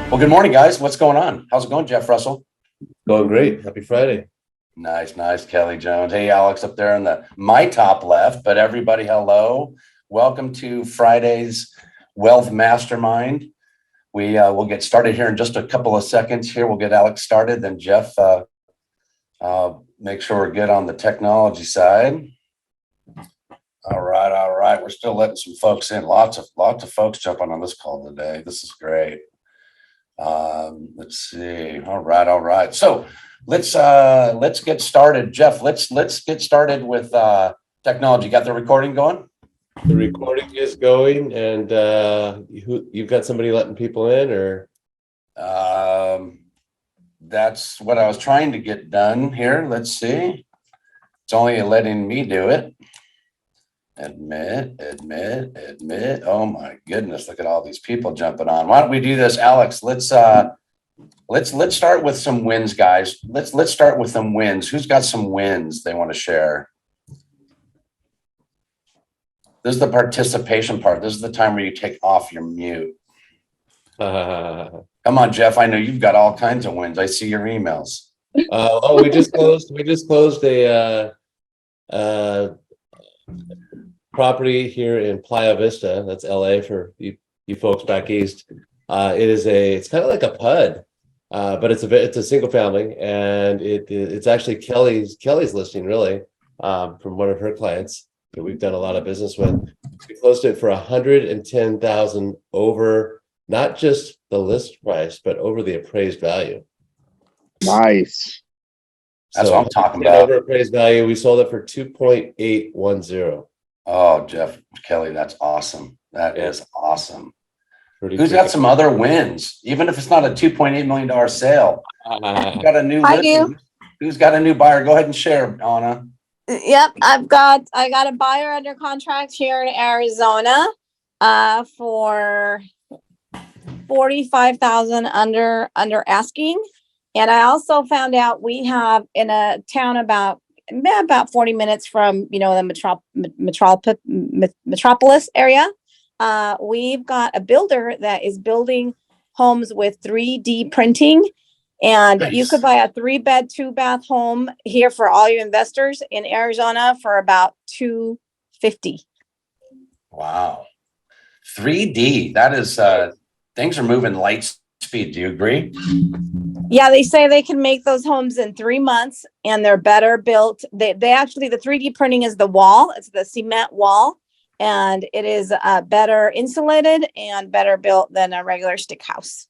Well, good morning, guys. What's going on? How's it going, Jeff Russell? Going great. Happy Friday. Nice, Kelly Jones. Hey, Alex up there in my top left, but everybody, hello. Welcome to Friday's Wealth Mastermind. We'll get started here in just a couple of seconds here. We'll get Alex started, then Jeff, make sure we're good on the technology side. All right. We're still letting some folks in. Lots of folks jumping on this call today. This is great. Let's see. All right. So let's get started. Jeff, let's get started with technology. Got the recording going? The recording is going, and you've got somebody letting people in, or that's what I was trying to get done here. Let's see. It's only letting me do it. Admit. Oh my goodness, look at all these people jumping on. Why don't we do this, Alex? Let's start with some wins, guys. Let's start with some wins. Who's got some wins they want to share? This is the participation part. This is the time where you take off your mute. Come on, Jeff. I know you've got all kinds of wins. I see your emails. We just closed a property here in Playa Vista. That's LA for you folks back east. It's kind of like a PUD, but it's a single family, and it's actually Kelly's listing, really, from one of her clients that we've done a lot of business with. We closed it for $110,000 over not just the list price, but over the appraised value. Nice. That's what I'm talking about. Over appraised value, we sold it for 2.810. Oh, Jeff, Kelly, that's awesome. That is awesome. Who's got got some other wins? Even if it's not a $2.8 million sale. Who's got a new listing? Who's got a new buyer? Go ahead and share, Anna. Yep, I got a buyer under contract here in Arizona for $45,000 under asking. And I also found out we have in a town about 40 minutes from the metropolis area. We've got a builder that is building homes with 3D printing. And Nice. You could buy a 3-bed, 2-bath home here for all your investors in Arizona for about $250,000. Wow. 3D. That is things are moving light speed. Do you agree? Yeah, they say they can make those homes in 3 months, and they're better built. They actually, the 3D printing is the wall. It's the cement wall, and it is better insulated and better built than a regular stick house.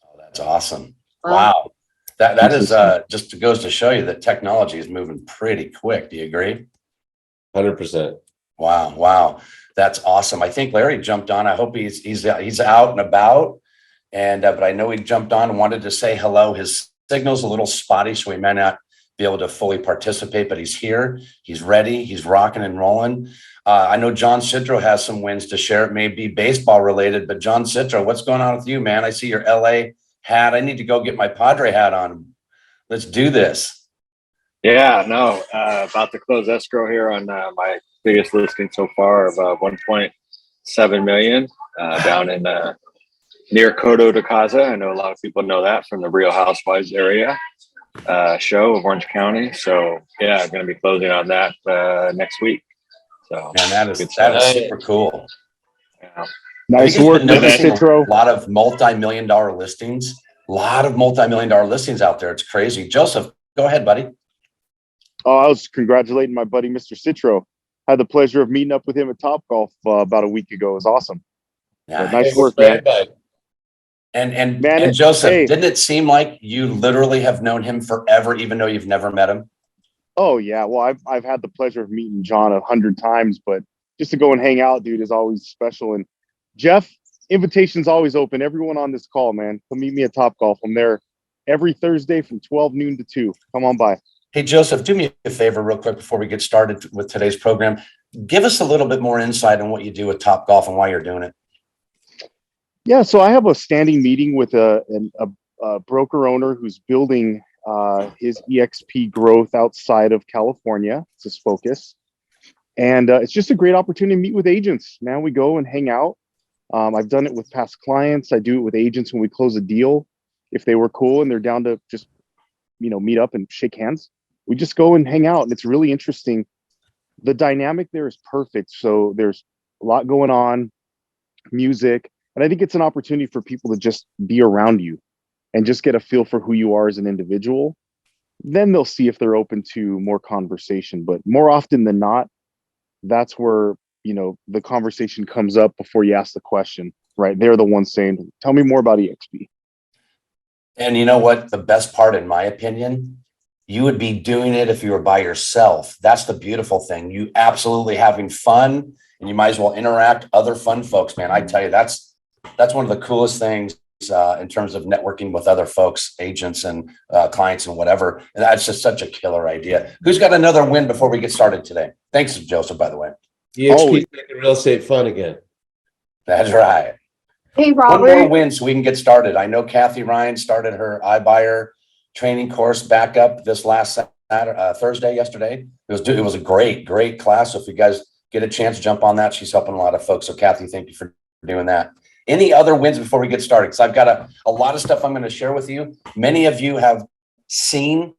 Oh, that's awesome. Wow. That is just goes to show you that technology is moving pretty quick. Do you agree? 100%. Wow. That's awesome. I think Larry jumped on. I hope he's out and about. And but I know he jumped on and wanted to say hello. His signal's a little spotty, so we may not be able to fully participate, but he's here. He's ready. He's rocking and rolling. I know John Citro has some wins to share. It may be baseball related, but John Citro, what's going on with you, man? I see your LA hat. I need to go get my Padre hat on. Let's do this. Yeah, no, about to close escrow here on my biggest listing so far of 1.7 million down in near Coto de Caza. I know a lot of people know that from the Real Housewives area show of Orange County. So yeah, I'm going to be closing on that next week. So man, that is super cool. Yeah. Nice work, Citro. A lot of multi-million-dollar listings. Out there. It's crazy. Joseph, go ahead, buddy. Oh, I was congratulating my buddy, Mr. Citro. I had the pleasure of meeting up with him at Topgolf about a week ago. It was awesome. Yeah, nice work, man. And Joseph, didn't it seem like you literally have known him forever, even though you've never met him? Oh yeah. Well, I've had the pleasure of meeting John 100 times, but just to go and hang out, dude, is always special. And Jeff, invitation's always open. Everyone on this call, man, come meet me at Topgolf. I'm there every Thursday from 12 noon to 2. Come on by. Hey, Joseph, do me a favor real quick before we get started with today's program. Give us a little bit more insight on what you do with Topgolf and why you're doing it. Yeah, so I have a standing meeting with a broker owner who's building his EXP growth outside of California. It's his focus. And it's just a great opportunity to meet with agents. Man, we go and hang out. I've done it with past clients. I do it with agents when we close a deal. If they were cool and they're down to just, meet up and shake hands, we just go and hang out. And it's really interesting. The dynamic there is perfect. So there's a lot going on, music. And I think it's an opportunity for people to just be around you and just get a feel for who you are as an individual. Then they'll see if they're open to more conversation. But more often than not, that's where, the conversation comes up before you ask the question, right? They're the ones saying, tell me more about EXP. And you know what? The best part, in my opinion, you would be doing it if you were by yourself. That's the beautiful thing. You absolutely having fun, and you might as well interact other fun folks, man. I tell you, that's one of the coolest things in terms of networking with other folks, agents and clients and whatever. And that's just such a killer idea. Who's got another win before we get started today? Thanks, Joseph, by the way. EXP making real estate fun again. That's right. Hey, One more Robert. win so we can get started. I know Kathy Ryan started her iBuyer training course back up this last Thursday, yesterday. It was a great class. So if you guys get a chance, jump on that. She's helping a lot of folks. So Kathy, thank you for doing that. Any other wins before we get started? Because I've got a lot of stuff I'm going to share with you. Many of you have seen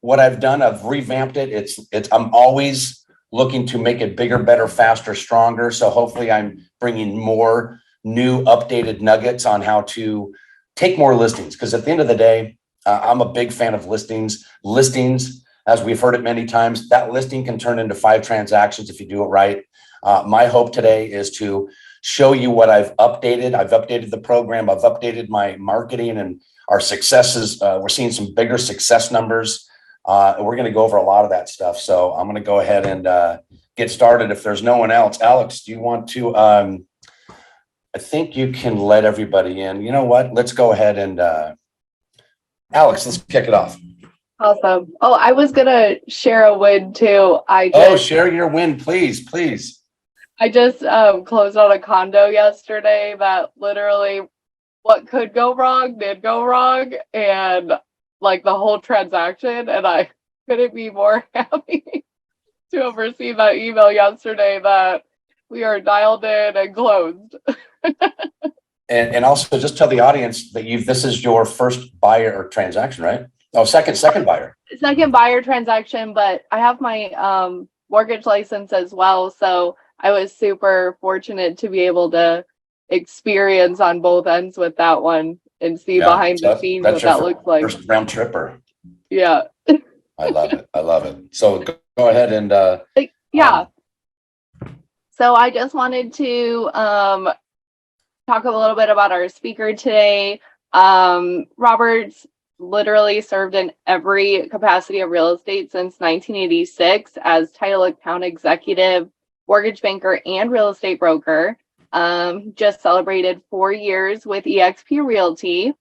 what I've done. I've revamped it. I'm always looking to make it bigger, better, faster, stronger. So hopefully I'm bringing more new updated nuggets on how to take more listings. Because at the end of the day, I'm a big fan of listings. Listings, as we've heard it many times, that listing can turn into 5 transactions if you do it right. My hope today is to show you what I've updated. I've updated the program. I've updated my marketing and our successes. We're seeing some bigger success numbers. And we're going to go over a lot of that stuff. So I'm going to go ahead and get started. If there's no one else, Alex, do you want to, I think you can let everybody in. You know what? Let's go ahead and, Alex, let's kick it off. Awesome. Oh, I was gonna share a win too. Share your win, please. I just closed on a condo yesterday that literally what could go wrong did go wrong, and like the whole transaction, and I couldn't be more happy to have received that email yesterday that we are dialed in and closed. And also just tell the audience that this is your first buyer or transaction, right? Oh, second buyer. Second buyer transaction, but I have my mortgage license as well, so I was super fortunate to be able to experience on both ends with that one and see behind the scenes what that looks like. First round tripper. Yeah. I love it. So go ahead and So I just wanted to talk a little bit about our speaker today. Robert's literally served in every capacity of real estate since 1986 as title account executive, mortgage banker, and real estate broker. Just celebrated 4 years with eXp Realty.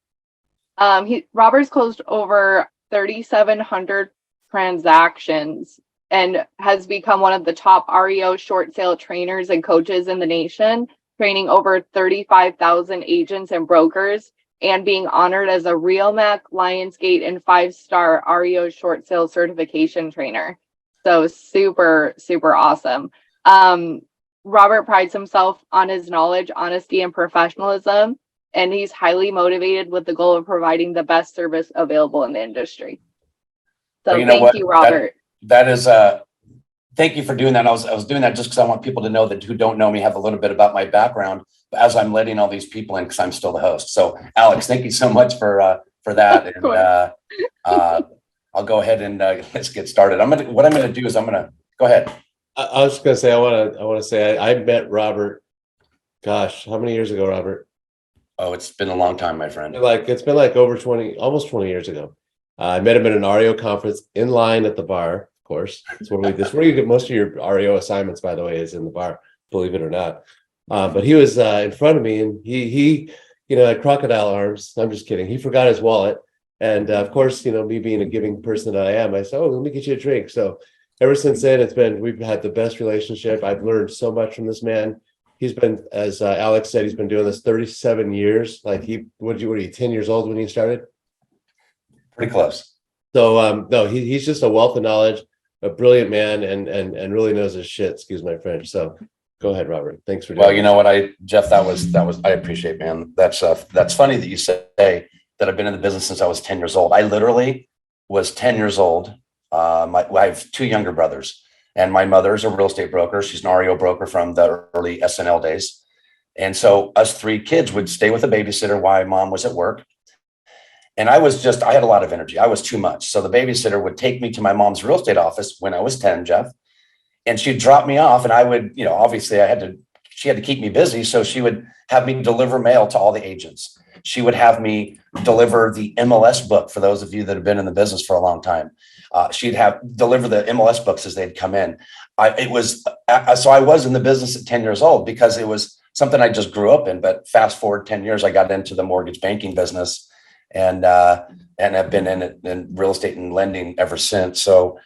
Robert's closed over 3,700 transactions and has become one of the top REO short sale trainers and coaches in the nation, training over 35,000 agents and brokers, and being honored as a RealMac, Lionsgate, and 5-star REO short sale certification trainer. So super, super awesome. Robert prides himself on his knowledge, honesty, and professionalism, and he's highly motivated with the goal of providing the best service available in the industry. So thank you, Robert. That is thank you for doing that. I was doing that just because I want people to know that who don't know me have a little bit about my background as I'm letting all these people in because I'm still the host. So Alex, thank you so much for that. And I'll go ahead and let's get started. What I'm gonna do is go ahead. I was just gonna say I want to say I met Robert. Gosh, how many years ago, Robert? Oh, it's been a long time, my friend. It's been like over 20, almost 20 years ago. I met him at an REO conference in line at the bar. Of course, that's where you get most of your REO assignments, by the way, is in the bar, believe it or not. But he was in front of me, and he had crocodile arms. I'm just kidding. He forgot his wallet, and of course, me being a giving person that I am, I said, "Oh, let me get you a drink." So ever since then, we've had the best relationship. I've learned so much from this man. He's been, as Alex said, he's been doing this 37 years. Like what are you, 10 years old when he started? Pretty close. So no, he's just a wealth of knowledge, a brilliant man, and really knows his shit. Excuse my French. So Go ahead, Robert. Thanks for doing Well, you know what, Jeff, that was, I appreciate, man. That's funny that you say that I've been in the business since I was 10 years old. I literally was 10 years old. I have two younger brothers, and my mother's a real estate broker. She's an REO broker from the early SNL days. And so us three kids would stay with a babysitter while mom was at work. And I had a lot of energy. I was too much. So the babysitter would take me to my mom's real estate office when I was 10, Jeff, and she'd drop me off, and I would, obviously she had to keep me busy. So she would have me deliver mail to all the agents. She would have me deliver the MLS book for those of you that have been in the business for a long time. She'd deliver the MLS books as they'd come in. So I was in the business at 10 years old because it was something I just grew up in. But fast forward 10 years, I got into the mortgage banking business, and have been in it in real estate and lending ever since. So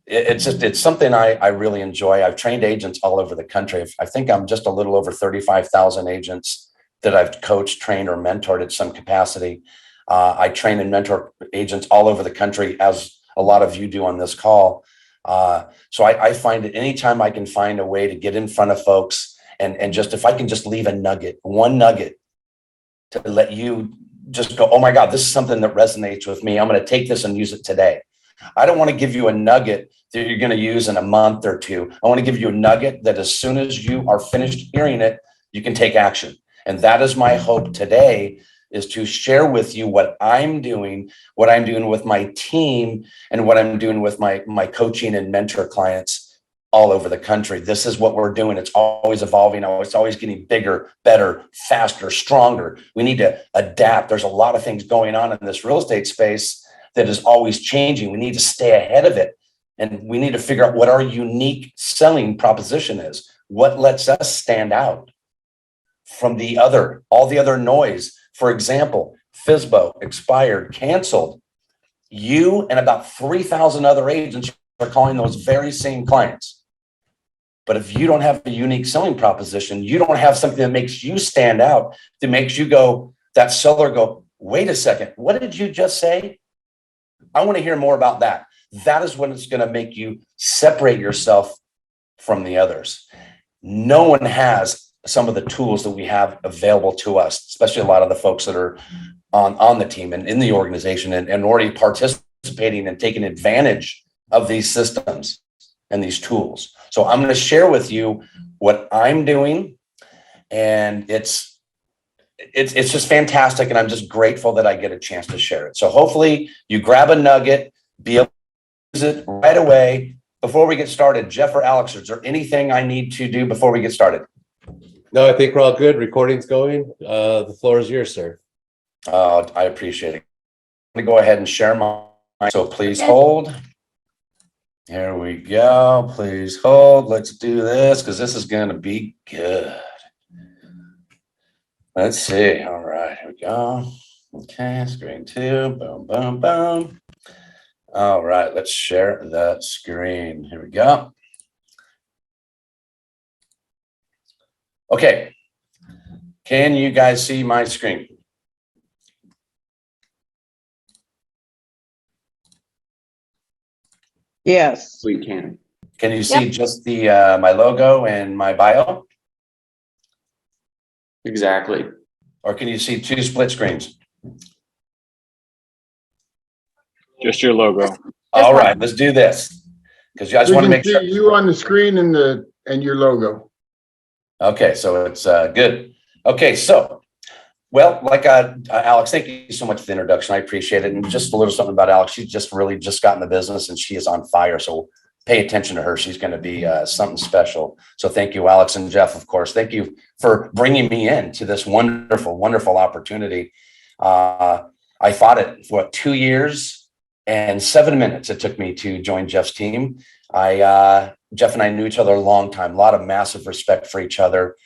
it's something I really enjoy. I've trained agents all over the country. I think I'm just a little over 35,000 agents that I've coached, trained, or mentored at some capacity. I train and mentor agents all over the country, as a lot of you do on this call. So I find that anytime I can find a way to get in front of folks and just, if I can just leave one nugget to let you just go, oh my God, this is something that resonates with me. I'm going to take this and use it today. I don't want to give you a nugget that you're going to use in a month or two. I want to give you a nugget that as soon as you are finished hearing it, you can take action. And that is my hope today, is to share with you what I'm doing with my team, and what I'm doing with my coaching and mentor clients all over the country. This is what we're doing. It's always evolving. It's always getting bigger, better, faster, stronger. We need to adapt. There's a lot of things going on in this real estate space that is always changing. We need to stay ahead of it. And we need to figure out what our unique selling proposition is. What lets us stand out from all the other noise. For example, FSBO expired, canceled. You and about 3,000 other agents are calling those very same clients. But if you don't have a unique selling proposition, you don't have something that makes you stand out, that makes you go, that seller go, wait a second, what did you just say? I want to hear more about that. That is when it's going to make you separate yourself from the others. No one has some of the tools that we have available to us, especially a lot of the folks that are on the team and in the organization and already participating and taking advantage of these systems and these tools. So I'm going to share with you what I'm doing, and it's just fantastic. And I'm just grateful that I get a chance to share it. So hopefully you grab a nugget, be able to use it right away. Before we get started, Jeff or Alex, is there anything I need to do before we get started? No, I think we're all good. Recording's going. The floor is yours, sir. I appreciate it. I'm going to go ahead and share mine. So please hold. Here we go. Please hold. Let's do this because this is going to be good. Let's see. All right, here we go. Okay, screen two. Boom, boom, boom. All right, let's share that screen. Here we go. Okay. Can you guys see my screen? Yes, we can. Can you see just the my logo and my bio? Exactly. Or can you see two split screens? Just your logo. All right, let's do this. Because I just want to make sure you on the screen and your logo. Okay, so it's good. Okay, so, well, like Alex, thank you so much for the introduction. I appreciate it. And just a little something about Alex. She's just really just got in the business and she is on fire. So pay attention to her. She's going to be something special. So thank you, Alex and Jeff, of course. Thank you for bringing me in to this wonderful, wonderful opportunity. I fought it for 2 years and 7 minutes. It took me to join Jeff's team. Jeff and I knew each other a long time, a lot of massive respect for each other.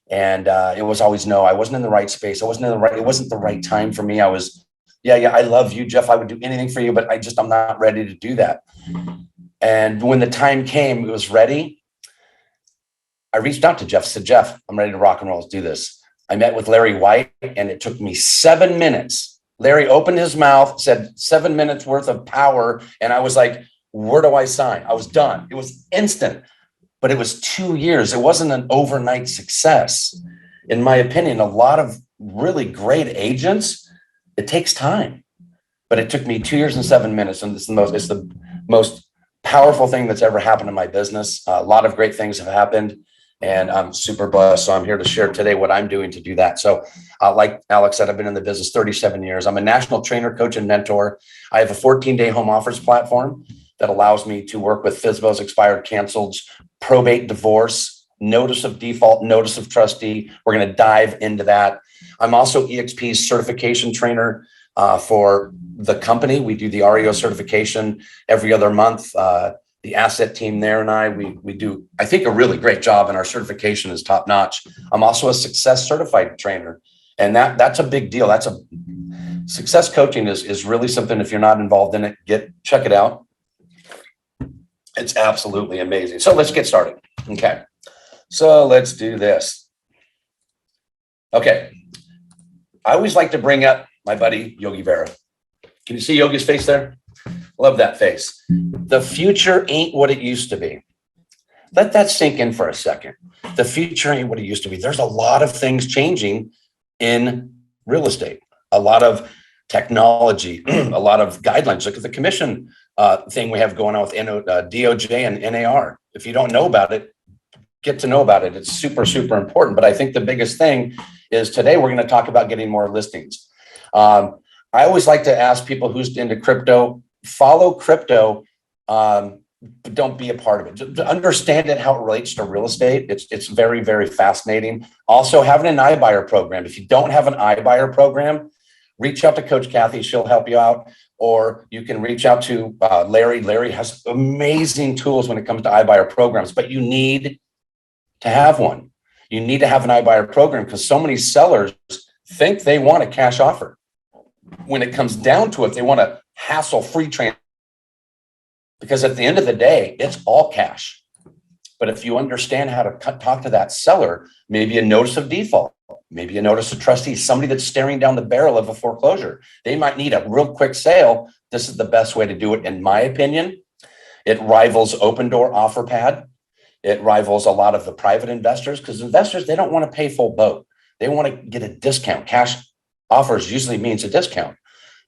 And it was always no, I wasn't in the right space. It wasn't the right time for me. I was, I love you, Jeff. I would do anything for you, but I'm not ready to do that. And when the time came, it was ready. I reached out to Jeff, said, Jeff, I'm ready to rock and roll. Let's do this. I met with Larry White and it took me 7 minutes. Larry opened his mouth, said 7 minutes worth of power. And I was like, where do I sign? I was done. It was instant. but it was 2 years. It wasn't an overnight success. In my opinion, a lot of really great agents, it takes time, but it took me 2 years and 7 minutes. And it's the most powerful thing that's ever happened in my business. A lot of great things have happened, and I'm super blessed. So I'm here to share today what I'm doing to do that. So like Alex said, I've been in the business 37 years. I'm a national trainer, coach, and mentor. I have a 14-day home offers platform that allows me to work with FSBOs, expired, canceled, probate, divorce, notice of default, notice of trustee. We're going to dive into that. I'm also EXP's certification trainer for the company. We do the REO certification every other month. The asset team there and we do, I think, a really great job, and our certification is top notch. I'm also a success certified trainer, and that's a big deal. That's a success coaching is really something. If you're not involved in it, check it out. It's absolutely amazing. So let's get started. Okay. So let's do this. Okay. I always like to bring up my buddy, Yogi Berra. Can you see Yogi's face there? Love that face. The future ain't what it used to be. Let that sink in for a second. The future ain't what it used to be. There's a lot of things changing in real estate, a lot of technology, a lot of guidelines. Look at the commission thing we have going on with DOJ and NAR. If you don't know about it, get to know about it. It's super, super important. But I think the biggest thing is today we're going to talk about getting more listings. I always like to ask people who's into crypto, follow crypto, but don't be a part of it. Just understand it, how it relates to real estate. It's very, very fascinating. Also, having an iBuyer program. If you don't have an iBuyer program, reach out to Coach Kathy. She'll help you out. Or you can reach out to Larry. Larry has amazing tools when it comes to iBuyer programs, but you need to have one. You need to have an iBuyer program because so many sellers think they want a cash offer. When it comes down to it, they want a hassle-free transfer, because at the end of the day, it's all cash. But if you understand how to talk to that seller, maybe a notice of default, maybe a notice of trustee, somebody that's staring down the barrel of a foreclosure, they might need a real quick sale. This is the best way to do it, in my opinion. It rivals Open Door Offer Pad. It rivals a lot of the private investors, because investors, they don't want to pay full boat. They want to get a discount. Cash offers usually means a discount.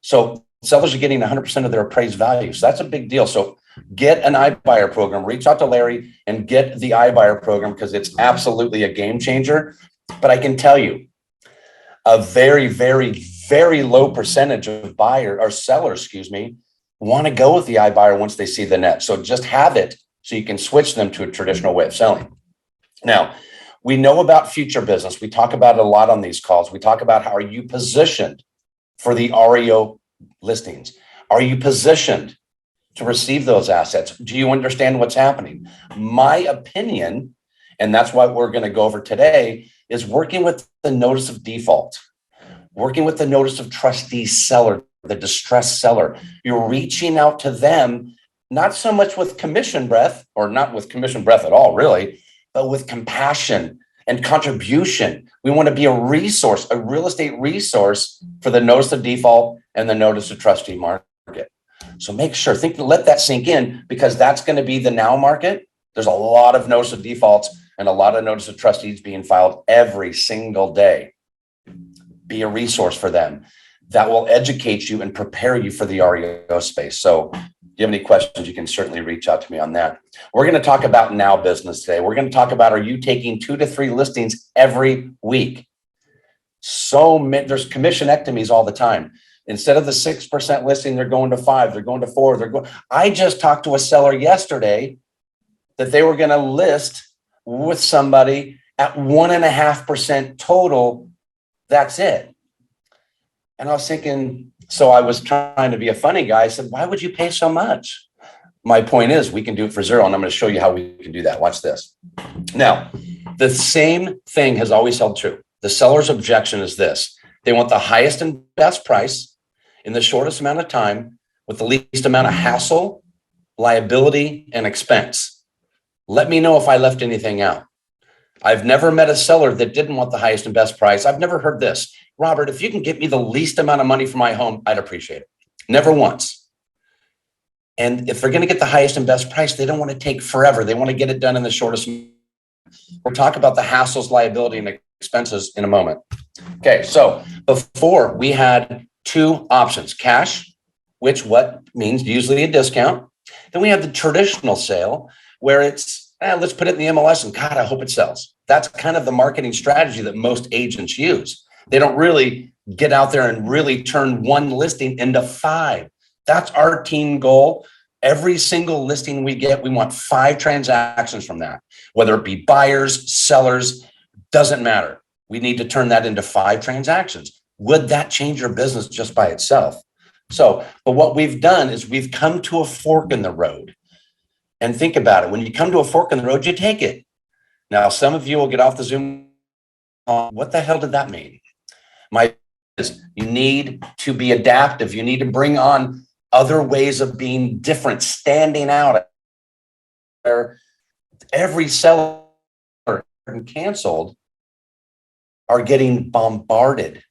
So sellers are getting 100% of their appraised value. So that's a big deal. So get an iBuyer program, reach out to Larry and get the iBuyer program, because it's absolutely a game changer. But I can tell you, a very, very, very low percentage of sellers, want to go with the iBuyer once they see the net. So just have it so you can switch them to a traditional way of selling. Now, we know about future business. We talk about it a lot on these calls. We talk about how are you positioned for the REO listings? Are you positioned to receive those assets? Do you understand what's happening? My opinion, and that's what we're going to go over today, is working with the notice of default, working with the notice of trustee seller, the distressed seller. You're reaching out to them, not so much with commission breath, or not with commission breath at all, really, but with compassion and contribution. We want to be a resource, a real estate resource for the notice of default and the notice of trustee market. So make sure, let that sink in, because that's going to be the now market. There's a lot of notice of defaults and a lot of notice of trustees being filed every single day. Be a resource for them. That will educate you and prepare you for the REO space. So if you have any questions, you can certainly reach out to me on that. We're going to talk about now business today. We're going to talk about, are you taking 2 to 3 listings every week? There's commissionectomies all the time. Instead of the 6% listing, they're going to 5, they're going to 4, I just talked to a seller yesterday that they were going to list with somebody at 1.5% total. That's it. And I was thinking, so I was trying to be a funny guy. I said, why would you pay so much? My point is, we can do it for 0, and I'm going to show you how we can do that. Watch this. Now, the same thing has always held true. The seller's objection is this: they want the highest and best price in the shortest amount of time with the least amount of hassle, liability, and expense. Let me know if I left anything out. I've never met a seller that didn't want the highest and best price. I've never heard this: Robert, if you can get me the least amount of money for my home, I'd appreciate it. Never once. And if they're going to get the highest and best price, they don't want to take forever. They want to get it done in the shortest. We'll talk about the hassles, liability, and expenses in a moment. Okay, so before we had two options: cash, which what means usually a discount. Then we have the traditional sale where it's, let's put it in the MLS and God, I hope it sells. That's kind of the marketing strategy that most agents use. They don't really get out there and really turn one listing into 5. That's our team goal. Every single listing we get, we want 5 transactions from that, whether it be buyers, sellers, doesn't matter. We need to turn that into 5 transactions. Would that change your business just by itself? So, but what we've done is we've come to a fork in the road. And think about it. When you come to a fork in the road, you take it. Now, some of you will get off the Zoom. What the hell did that mean? You need to be adaptive. You need to bring on other ways of being different, standing out. Every seller canceled are getting bombarded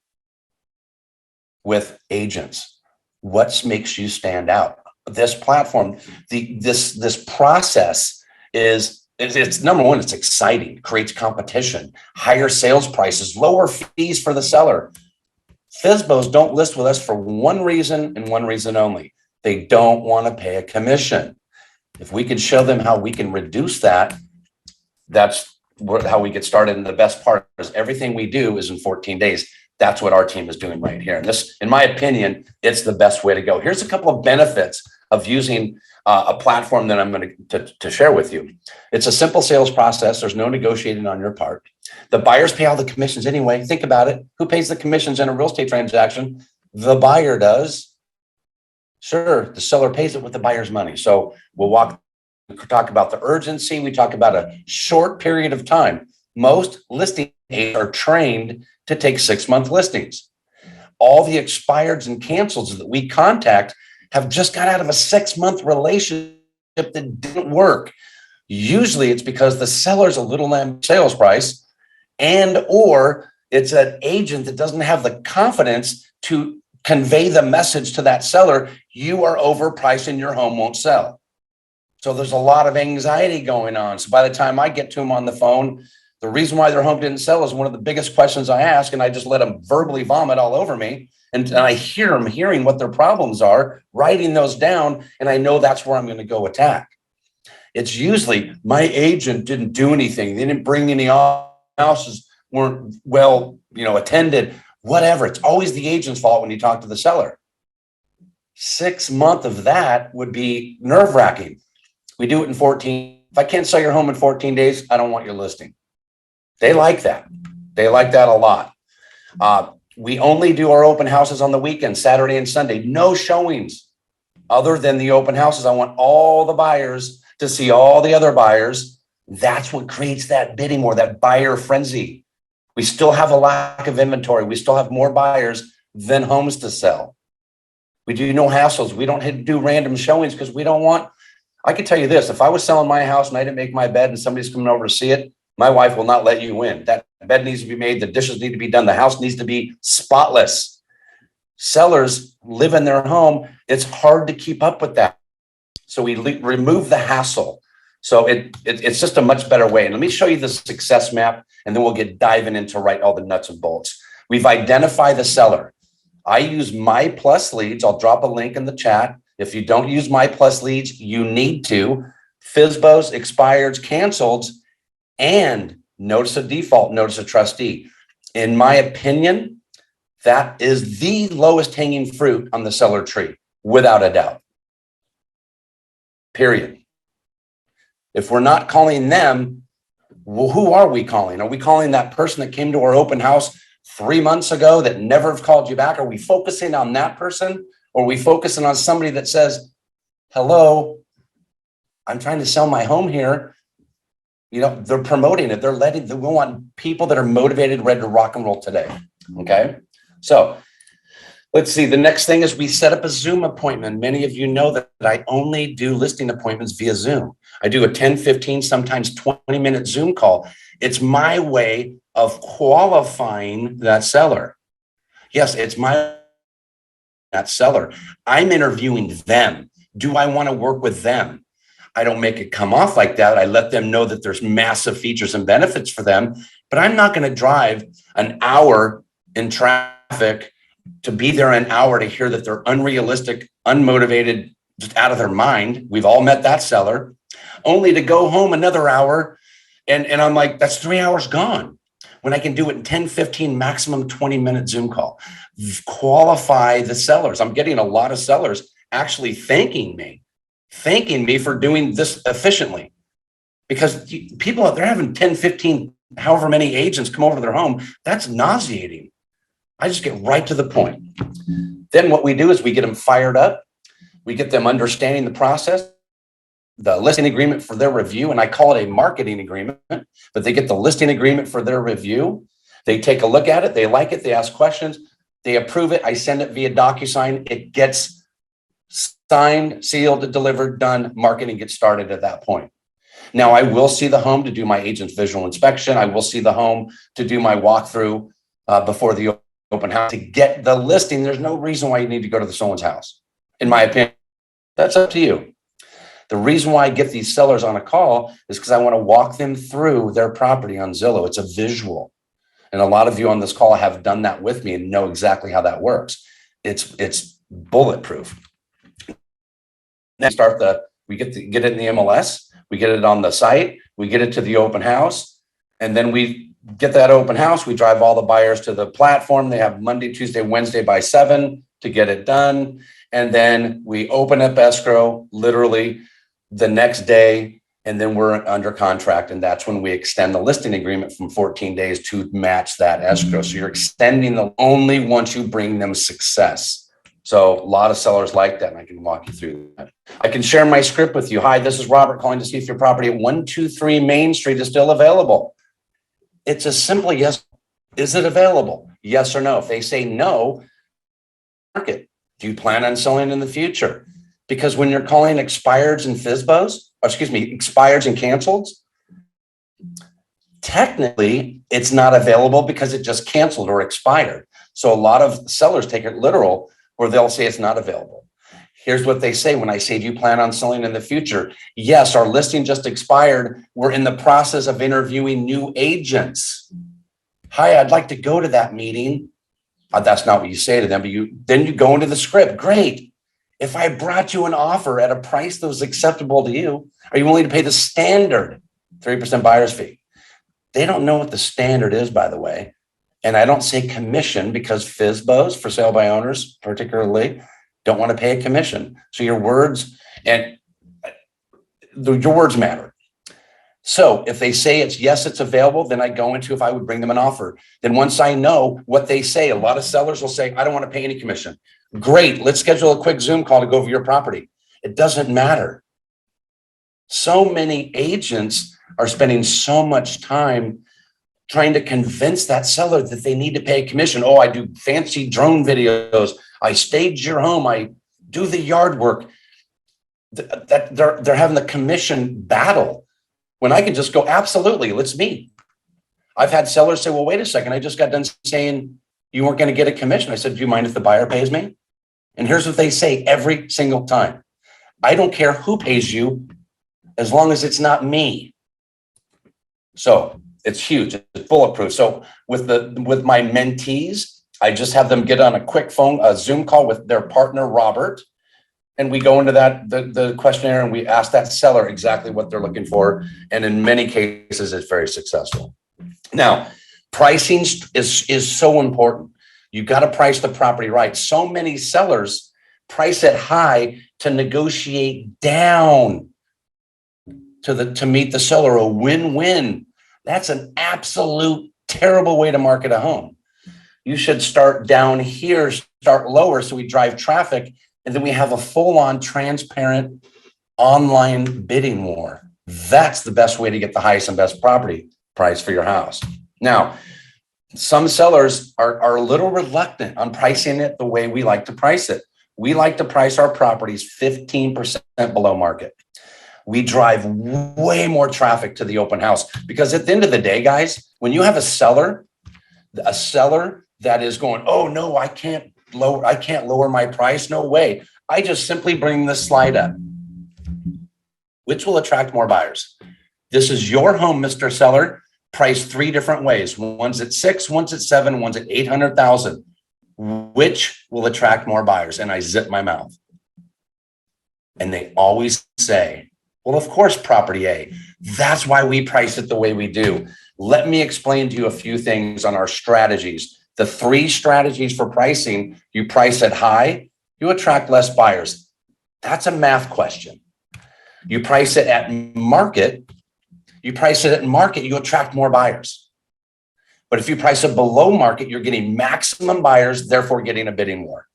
with agents. What makes you stand out? This platform, this process is it's number one, it's exciting, creates competition, higher sales prices, lower fees for the seller. FSBOs don't list with us for one reason and one reason only. They don't want to pay a commission. If we can show them how we can reduce that, that's how we get started. And the best part is everything we do is in 14 days. That's what our team is doing right here. And this, in my opinion, it's the best way to go. Here's a couple of benefits of using a platform that I'm going to share with you. It's a simple sales process. There's no negotiating on your part. The buyers pay all the commissions anyway. Think about it. Who pays the commissions in a real estate transaction? The buyer does. Sure, the seller pays it with the buyer's money. So we'll talk about the urgency. We talk about a short period of time. Most listing agents are trained to take 6-month listings. All the expireds and cancels that we contact have just got out of a 6-month relationship that didn't work. Usually it's because the seller's a little sales price, and or it's an agent that doesn't have the confidence to convey the message to that seller, you are overpriced and your home won't sell. So there's a lot of anxiety going on. So by the time I get to them on the phone, the reason why their home didn't sell is one of the biggest questions I ask, and I just let them verbally vomit all over me. And I hear them hearing what their problems are, writing those down, and I know that's where I'm going to go attack. It's usually my agent didn't do anything. They didn't bring any houses, weren't well, attended, whatever. It's always the agent's fault when you talk to the seller. 6 months of that would be nerve-wracking. We do it in 14. If I can't sell your home in 14 days, I don't want your listing. They like that. They like that a lot. We only do our open houses on the weekend, Saturday and Sunday. No showings other than the open houses. I want all the buyers to see all the other buyers. That's what creates that bidding war, that buyer frenzy. We still have a lack of inventory. We still have more buyers than homes to sell. We do no hassles. We don't do random showings because we don't want. I can tell you this, if I was selling my house and I didn't make my bed and somebody's coming over to see it, my wife will not let you in. That bed needs to be made. The dishes need to be done. The house needs to be spotless. Sellers live in their home. It's hard to keep up with that. So we remove the hassle. So it's just a much better way. And let me show you the success map, and then we'll get diving into all the nuts and bolts. We've identified the seller. I use My Plus Leads. I'll drop a link in the chat. If you don't use My Plus Leads, you need to. FSBOs, expireds, canceled, and notice of default, notice of trustee. In my opinion, that is the lowest hanging fruit on the seller tree, without a doubt. Period. If we're not calling them, well, who are we calling? Are we calling that person that came to our open house 3 months ago that never have called you back? Are we focusing on that person? Or are we focusing on somebody that says, hello, I'm trying to sell my home here. They're promoting it. We want people that are motivated, ready to rock and roll today. Okay. So let's see. The next thing is we set up a Zoom appointment. Many of you know that I only do listing appointments via Zoom. I do a 10, 15, sometimes 20-minute Zoom call. It's my way of qualifying that seller. Yes, it's that seller. I'm interviewing them. Do I want to work with them? I don't make it come off like that. I let them know that there's massive features and benefits for them, but I'm not going to drive an hour in traffic to be there an hour to hear that they're unrealistic, unmotivated, just out of their mind. We've all met that seller, only to go home another hour. And I'm like, that's 3 hours gone when I can do it in 10, 15, maximum 20-minute Zoom call. Qualify the sellers. I'm getting a lot of sellers actually thanking me for doing this efficiently, because people out there having 10, 15, however many agents come over to their home. That's nauseating. I just get right to the point. Then what we do is we get them fired up. We get them understanding the process, the listing agreement for their review. And I call it a marketing agreement, but they get the listing agreement for their review. They take a look at it. They like it. They ask questions. They approve it. I send it via DocuSign. It gets signed, sealed, delivered, done. Marketing gets started at that point. Now I will see the home to do my agent's visual inspection. I will see the home to do my walkthrough before the open house to get the listing. There's no reason why you need to go to someone's house. In my opinion, that's up to you. The reason why I get these sellers on a call is because I want to walk them through their property on Zillow. It's a visual. And a lot of you on this call have done that with me and know exactly how that works. It's bulletproof. Then we get it in the MLS, we get it on the site, we get it to the open house, and then we get that open house. We drive all the buyers to the platform. They have Monday, Tuesday, Wednesday by 7 to get it done. And then we open up escrow literally the next day, and then we're under contract. And that's when we extend the listing agreement from 14 days to match that escrow. So you're extending the only once you bring them success. So a lot of sellers like that, and I can walk you through that. I can share my script with you. Hi, this is Robert calling to see if your property at 123 Main Street is still available. It's a simple yes. Is it available? Yes or no. If they say no, market. Do you plan on selling in the future? Because when you're calling expireds and FSBOs, or excuse me, expireds and canceled, technically it's not available because it just canceled or expired. So a lot of sellers take it literal, where they'll say it's not available. Here's what they say when I say, do you plan on selling in the future? Yes, our listing just expired. We're in the process of interviewing new agents. Hi, I'd like to go to that meeting. That's not what you say to them, but then you go into the script. Great. If I brought you an offer at a price that was acceptable to you, are you willing to pay the standard 3% buyer's fee? They don't know what the standard is, by the way. And I don't say commission because FSBOs, for sale by owners particularly, don't want to pay a commission. So your words matter. So if they say it's yes, it's available, then I go into if I would bring them an offer. Then once I know what they say, a lot of sellers will say, I don't want to pay any commission. Great, let's schedule a quick Zoom call to go over your property. It doesn't matter. So many agents are spending so much time trying to convince that seller that they need to pay a commission. Oh, I do fancy drone videos. I stage your home. I do the yard work. That they're having the commission battle when I can just go, absolutely, let's meet. I've had sellers say, well, wait a second. I just got done saying you weren't going to get a commission. I said, do you mind if the buyer pays me? And here's what they say every single time. I don't care who pays you as long as it's not me. So it's huge. It's bulletproof. So with my mentees, I just have them get on a quick a Zoom call with their partner, Robert. And we go into the questionnaire and we ask that seller exactly what they're looking for. And in many cases, it's very successful. Now, pricing is so important. You've got to price the property right. So many sellers price it high to negotiate down to meet the seller, a win-win. That's an absolute terrible way to market a home. You should start down here, start lower so we drive traffic, and then we have a full-on transparent online bidding war. That's the best way to get the highest and best property price for your house. Now, some sellers are a little reluctant on pricing it the way we like to price it. We like to price our properties 15% below market. We drive way more traffic to the open house because at the end of the day, guys, when you have a seller that is going, oh no, I can't lower my price. No way. I just simply bring this slide up. Which will attract more buyers? This is your home, Mr. Seller, priced 3 different ways. One's at 6, one's at 7, one's at 800,000. Which will attract more buyers? And I zip my mouth. And they always say, well, of course, property A. That's why we price it the way we do. Let me explain to you a few things on our strategies. The 3 strategies for pricing: you price it high, you attract less buyers. That's a math question. You price it at market, you attract more buyers. But if you price it below market, you're getting maximum buyers, therefore getting a bidding war.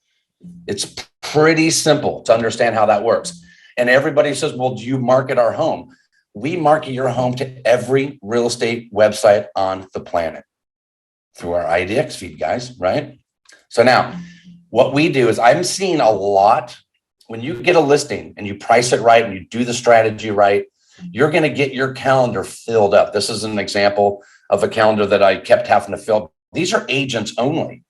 It's pretty simple to understand how that works. And everybody says, well, do you market our home? We market your home to every real estate website on the planet through our IDX feed, guys, right? So now what we do is, I'm seeing a lot, when you get a listing and you price it right and you do the strategy right, you're going to get your calendar filled up. This is an example of a calendar that I kept having to fill. These are agents only.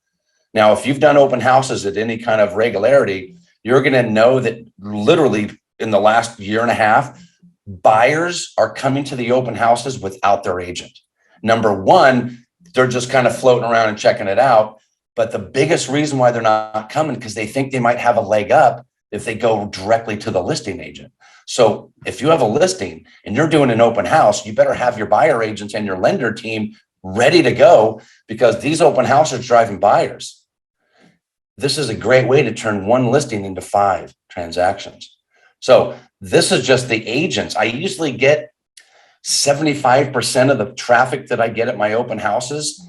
Now, if you've done open houses at any kind of regularity, you're going to know that literally in the last year and a half, buyers are coming to the open houses without their agent. Number one, they're just kind of floating around and checking it out. But the biggest reason why they're not coming, because they think they might have a leg up if they go directly to the listing agent. So if you have a listing and you're doing an open house, you better have your buyer agents and your lender team ready to go, because these open houses are driving buyers. This is a great way to turn one listing into 5 transactions. So this is just the agents. I usually get 75% of the traffic that I get at my open houses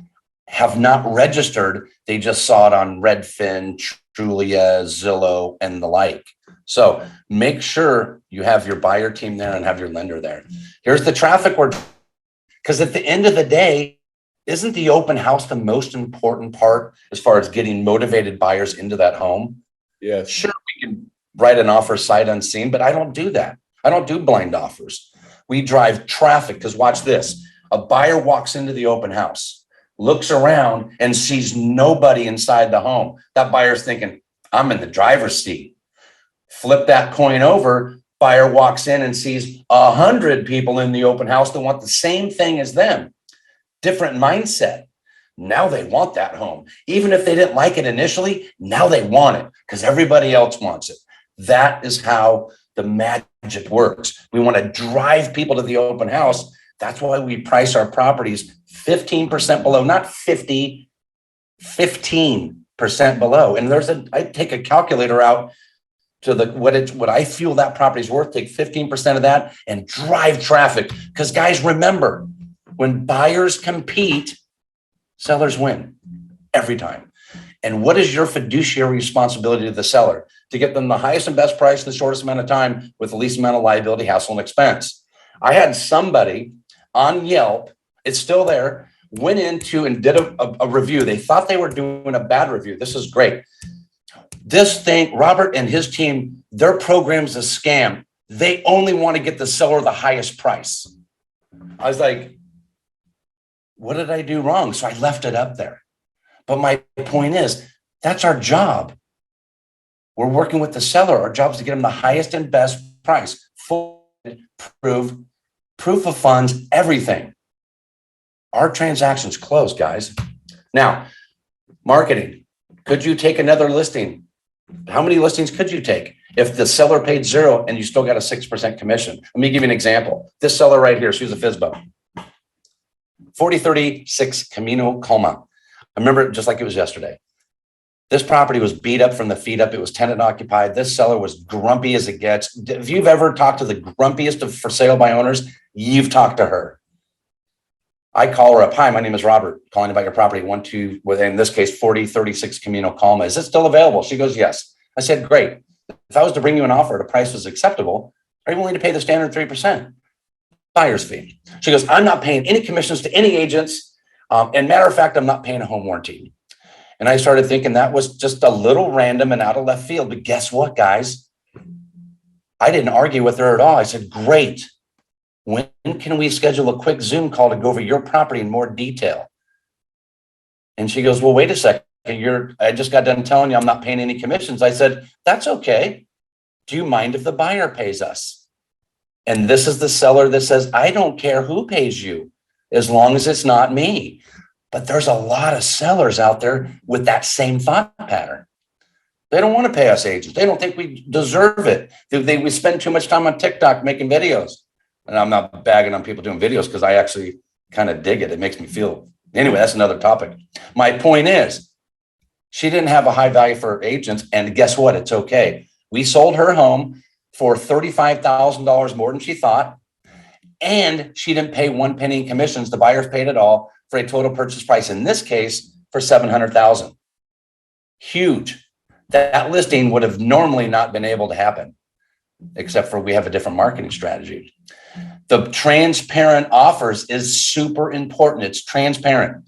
have not registered. They just saw it on Redfin, Trulia, Zillow, and the like. So make sure you have your buyer team there and have your lender there. Here's the traffic because at the end of the day, isn't the open house the most important part as far as getting motivated buyers into that home? Yes. Sure, we can write an offer sight unseen, but I don't do that. I don't do blind offers. We drive traffic, because watch this. A buyer walks into the open house, looks around and sees nobody inside the home. That buyer's thinking, I'm in the driver's seat. Flip that coin over, buyer walks in and sees 100 people in the open house that want the same thing as them. Different mindset. Now they want that home. Even if they didn't like it initially, now they want it because everybody else wants it. That is how the magic works. We want to drive people to the open house. That's why we price our properties 15% below, not 50, 15% below. And I take a calculator out to what I feel that property's worth, take 15% of that and drive traffic. Because guys, remember, when buyers compete, sellers win every time. And what is your fiduciary responsibility to the seller? To get them the highest and best price in the shortest amount of time with the least amount of liability, hassle, and expense. I had somebody on Yelp, it's still there, went into and did a review. They thought they were doing a bad review. This is great. This thing, Robert and his team, their program's a scam. They only want to get the seller the highest price. I was like, what did I do wrong? So I left it up there. But my point is, that's our job. We're working with the seller. Our job is to get them the highest and best price. Full proof of funds, everything. Our transactions close, guys. Now, marketing. Could you take another listing? How many listings could you take if the seller paid 0 and you still got a 6% commission? Let me give you an example. This seller right here, she was a FSBO. 4036 Camino Colma. I remember it just like it was yesterday. This property was beat up from the feet up. It was tenant occupied. This seller was grumpy as it gets. If you've ever talked to the grumpiest of for sale by owners, you've talked to her. I call her up. Hi, my name is Robert, calling about your property, in this case, 4036 Camino Colma. Is it still available? She goes, yes. I said, great. If I was to bring you an offer at a price was acceptable, are you willing to pay the standard 3% buyer's fee? She goes, I'm not paying any commissions to any agents. And matter of fact, I'm not paying a home warranty. And I started thinking that was just a little random and out of left field. But guess what, guys? I didn't argue with her at all. I said, great. When can we schedule a quick Zoom call to go over your property in more detail? And she goes, well, wait a second. I just got done telling you I'm not paying any commissions. I said, that's okay. Do you mind if the buyer pays us? And this is the seller that says, I don't care who pays you as long as it's not me. But there's a lot of sellers out there with that same thought pattern. They don't want to pay us agents. They don't think we deserve it. We spend too much time on TikTok making videos. And I'm not bagging on people doing videos because I actually kind of dig it. It makes me feel, anyway, that's another topic. My point is, she didn't have a high value for agents. And guess what? It's okay. We sold her home for $35,000 more than she thought. And she didn't pay one penny in commissions. The buyers paid it all for a total purchase price, in this case, for $700,000. Huge. That listing would have normally not been able to happen, except for we have a different marketing strategy. The transparent offers is super important. It's transparent.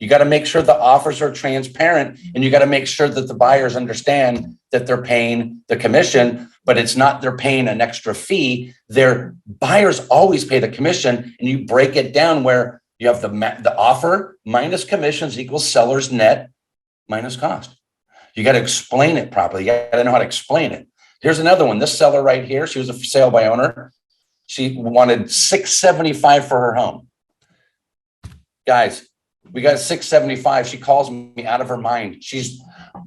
You got to make sure the offers are transparent, and you got to make sure that the buyers understand that they're paying the commission, but it's not they're paying an extra fee. Their buyers always pay the commission, and you break it down where you have the offer minus commissions equals seller's net minus cost. You got to explain it properly. You got to know how to explain it. Here's another one. This seller right here, she was a for sale by owner. She wanted $675 for her home. Guys, we got $675. She calls me out of her mind. She's,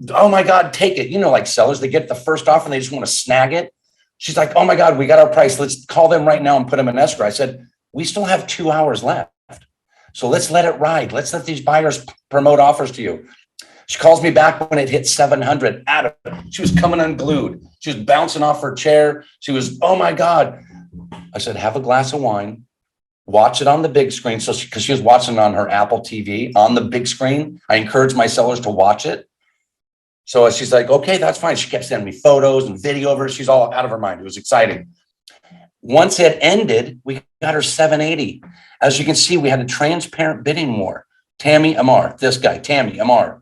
oh my God, take it. You know, like sellers, they get the first offer and they just want to snag it. She's like, oh my God, we got our price. Let's call them right now and put them in escrow. I said, we still have 2 hours left. So let's let it ride. Let's let these buyers promote offers to you. She calls me back when it hit 700. She was coming unglued. She was bouncing off her chair. She was, oh my God. I said, have a glass of wine, watch it on the big screen. So because she was watching it on her Apple TV on the big screen, I encourage my sellers to watch it. So she's like, okay, that's fine. She kept sending me photos and video of her. She's all out of her mind. It was exciting. Once it ended, we got her 780. As you can see, we had a transparent bidding war. Tammy Amar, this guy, Tammy Amar.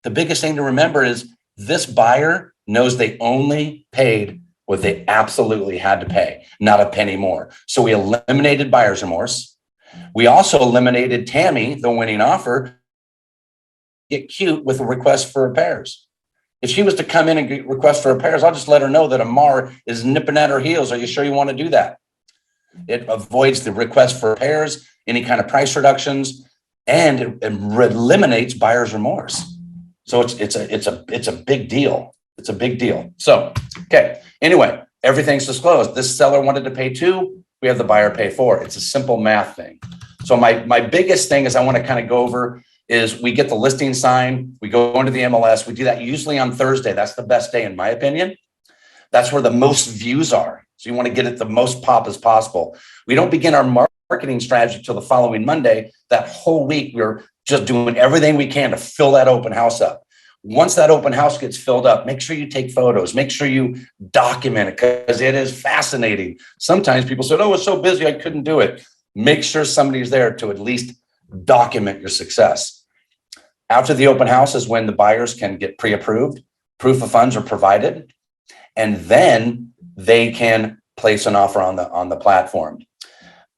The biggest thing to remember is this buyer knows they only paid what they absolutely had to pay, not a penny more. So we eliminated buyer's remorse. We also eliminated Tammy, the winning offer, get cute with a request for repairs. If she was to come in and get request for repairs, I'll just let her know that Amar is nipping at her heels. Are you sure you want to do that? It avoids the request for repairs, any kind of price reductions, and it eliminates buyer's remorse. So it's a big deal. It's a big deal. So, okay. Anyway, everything's disclosed. This seller wanted to pay 2. We have the buyer pay 4. It's a simple math thing. So my biggest thing is I want to kind of go over is we get the listing signed. We go into the MLS. We do that usually on Thursday. That's the best day, in my opinion. That's where the most views are. So you want to get it the most pop as possible. We don't begin our marketing strategy till the following Monday. That whole week, we're just doing everything we can to fill that open house up. Once that open house gets filled up, make sure you take photos, make sure you document it because it is fascinating. Sometimes people said, oh, it's so busy, I couldn't do it. Make sure somebody's there to at least document your success. After the open house is when the buyers can get pre-approved, proof of funds are provided, and then they can place an offer on the platform.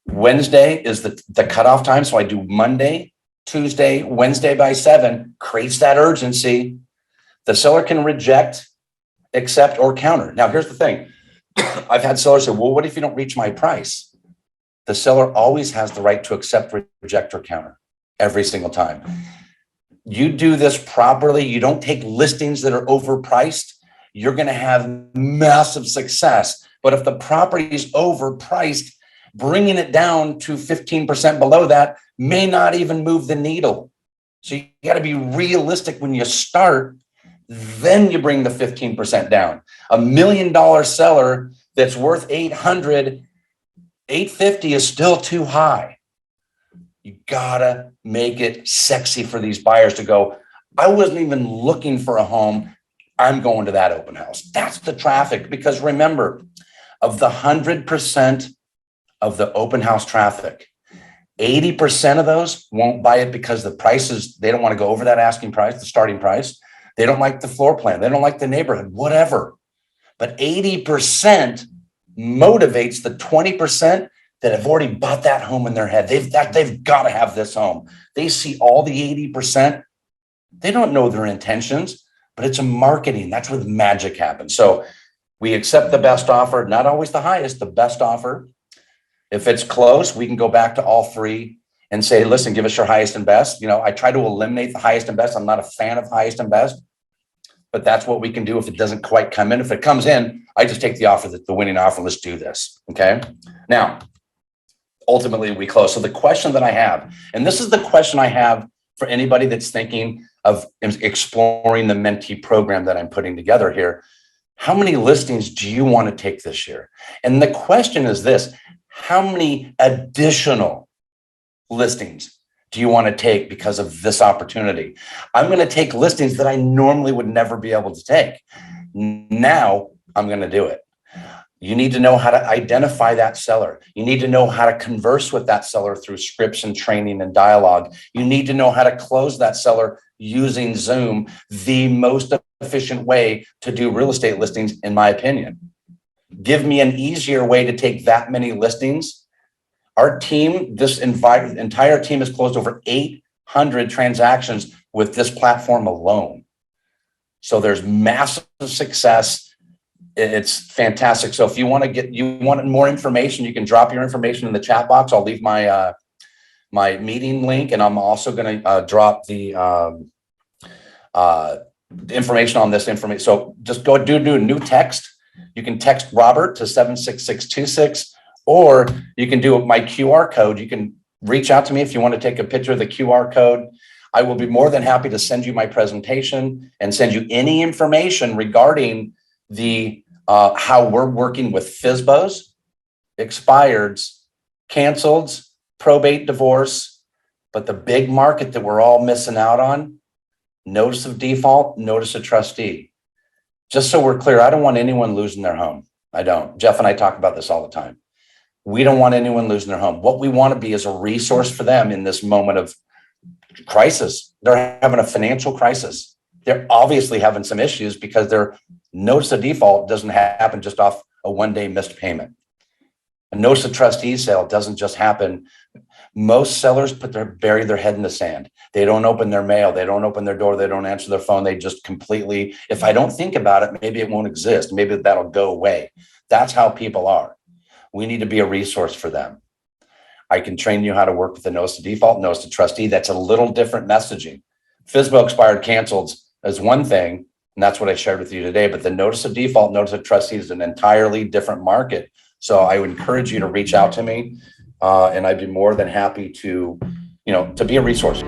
Wednesday is the cutoff time. So I do Monday, Tuesday, Wednesday by 7, creates that urgency. The seller can reject, accept, or counter. Now, here's the thing. I've had sellers say, well, what if you don't reach my price? The seller always has the right to accept, reject, or counter every single time. You do this properly. You don't take listings that are overpriced. You're going to have massive success. But if the property is overpriced, bringing it down to 15% below that may not even move the needle. So you got to be realistic when you start, then you bring the 15% down. $1 million seller that's worth 800, 850 is still too high. You gotta make it sexy for these buyers to go, I wasn't even looking for a home. I'm going to that open house. That's the traffic. Because remember, of the 100% of the open house traffic, 80% of those won't buy it because the prices, they don't want to go over that asking price, the starting price. They don't like the floor plan. They don't like the neighborhood, whatever. But 80% motivates the 20% that have already bought that home in their head. They've got to have this home. They see all the 80%. They don't know their intentions, but it's a marketing. That's where the magic happens. So we accept the best offer, not always the highest, the best offer. If it's close, we can go back to all three and say, listen, give us your highest and best. You know, I try to eliminate the highest and best. I'm not a fan of highest and best, but that's what we can do if it doesn't quite come in. If it comes in, I just take the offer, the winning offer. Let's do this. Okay. Now, ultimately we close. So the question that I have, and this is the question I have for anybody that's thinking of exploring the mentee program that I'm putting together here. How many listings do you want to take this year? And the question is this: how many additional listings do you want to take because of this opportunity? I'm going to take listings that I normally would never be able to take. Now I'm going to do it. You need to know how to identify that seller. You need to know how to converse with that seller through scripts and training and dialogue. You need to know how to close that seller using Zoom, the most efficient way to do real estate listings, in my opinion. Give me an easier way to take that many listings. Our team, this entire team has closed over 800 transactions with this platform alone. So there's massive success. It's fantastic. So if you want more information, you can drop your information in the chat box. I'll leave my my meeting link, and I'm also going to drop the information on this information. So just go do a new text. You can text Robert to 76626, or you can do my QR code. You can reach out to me if you want to take a picture of the QR code. I will be more than happy to send you my presentation and send you any information regarding the how we're working with FSBOs, expireds, canceleds, probate, divorce. But the big market that we're all missing out on, notice of default, notice of trustee. Just so we're clear, I don't want anyone losing their home. I don't. Jeff and I talk about this all the time. We don't want anyone losing their home. What we want to be is a resource for them in this moment of crisis. They're having a financial crisis. They're obviously having some issues because their notice of default doesn't happen just off a one-day missed payment. A notice of trustee sale doesn't just happen. Most sellers bury their head in the sand. They don't open their mail. They don't open their door. They don't answer their phone. They just completely, if I don't think about it, maybe it won't exist. Maybe that'll go away. That's how people are. We need to be a resource for them. I can train you how to work with the notice of default, notice of trustee. That's a little different messaging. FSBO expired canceled is one thing, and that's what I shared with you today. But the notice of default, notice of trustee is an entirely different market. So I would encourage you to reach out to me, and I'd be more than happy to, to be a resource.